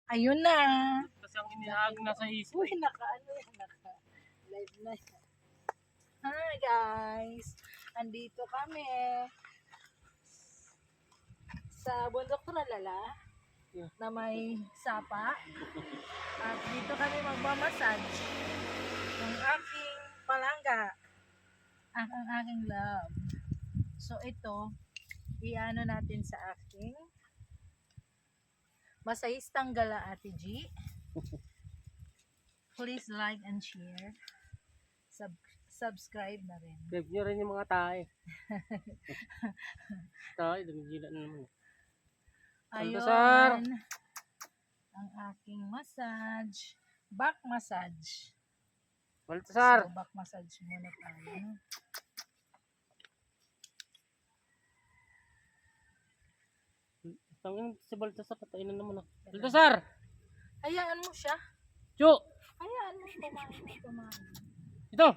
Ayun na. Kasi ang inihaag na sa isip. Uy, live na. Hi guys. Andito kami sa bundok Tralala na may sapa. At dito kami magmamassage ng aking palangga. Ang aking love. So ito, iano natin sa aking masahistang gala Ate G. Please like and share. Subscribe na rin. Subscribe nyo rin yung mga tae. Tae, dumigila na naman. Ayun. Ang aking massage. Back massage. Baltasar! So, back massage muna tayo. Tangin si Baltasar, patayin na naman ako. Baltasar! Hayaan mo siya. Chu! Hayaan mo kumain. Dito!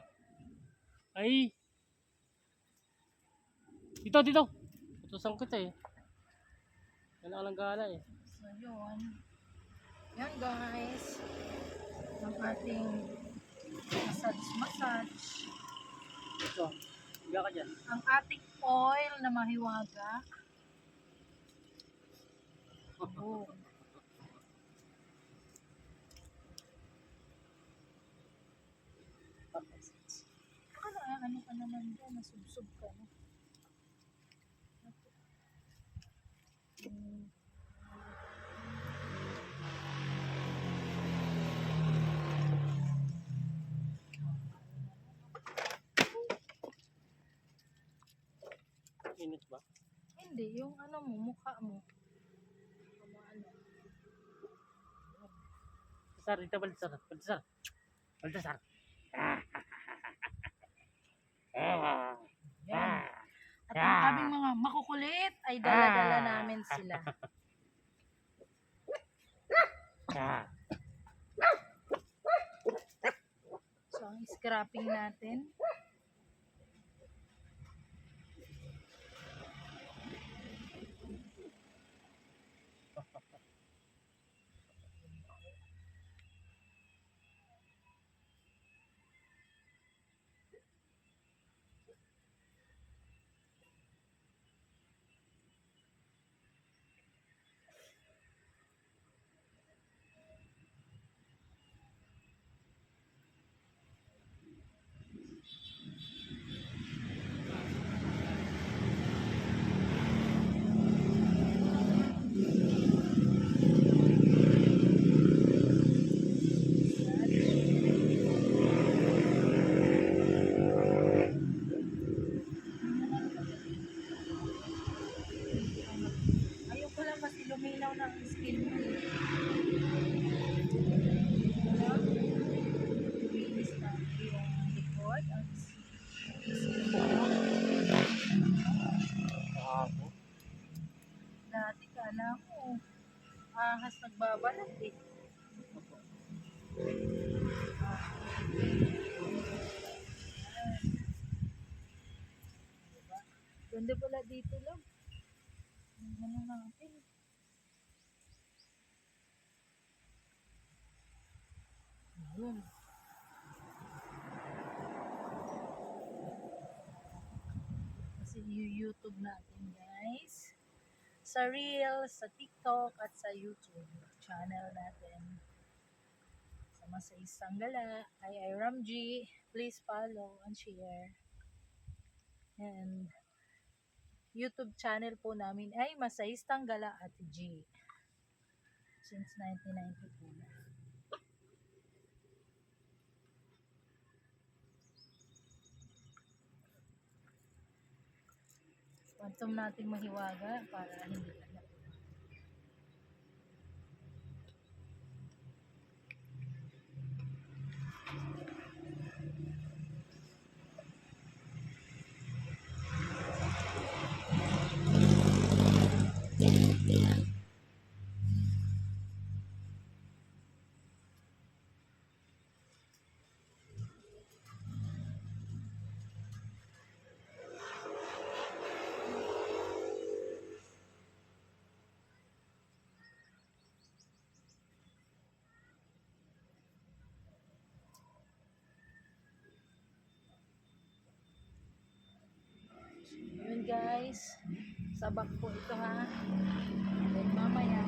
Ay! Dito! Putusan kita eh. Yan ang gala eh. So, yun. Yan guys. Ang ating massage. Ito. Higa ka dyan. Ang ating oil na mahiwaga. Oh. Ano ka naman dyan? Nasubsob ka na. Init ba? Hindi, yung ano mo, mukha mo. Baltasar, dito Baltasar. Baltasar. Yan. At ang aming mga makukulit ay dala-dala namin sila. So, ang scrapping natin. Ayoko lang kasi luminaw ng skin mo. Linis na yung likod. Dati ka na mo. Ahas nagbabalat eh. Ganda pala dito lang. Ano natin? Ayun. Kasi YouTube natin guys. Sa Reels, sa TikTok at sa YouTube channel natin. Sa Masaistang Gala, I Ramji. Please follow and share. And YouTube channel po namin ay Masaistang Gala Ate G. Since 1992. Quantum nating mahiwaga para hindi ka na. guys. Sabak po ito ha. Then mamaya.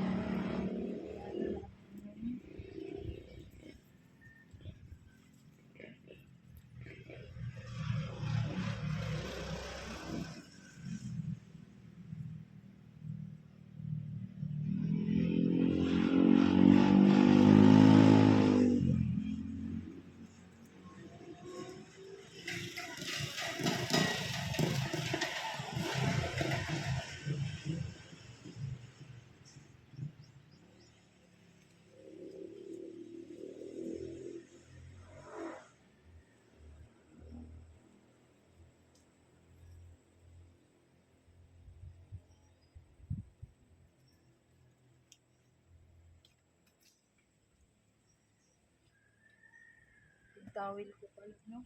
Tawil ko pala, no?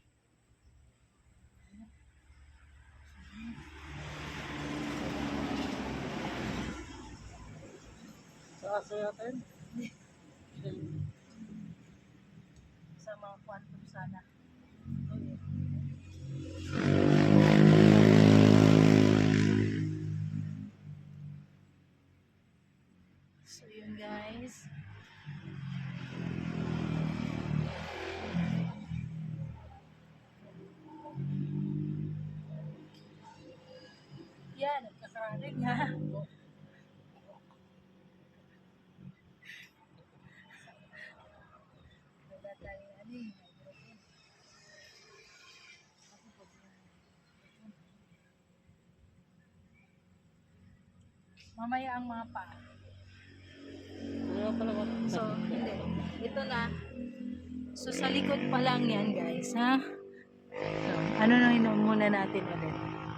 Sa aso natin. Sa mga quantum sana. So yun guys. Yan, nagkakaring ha. Wala tayo ano eh. Mamaya ang mapa. Ano pala ba? So, hindi. Ito na. So, sa likod pa lang yan, guys, ha? So, ano na muna natin ulit.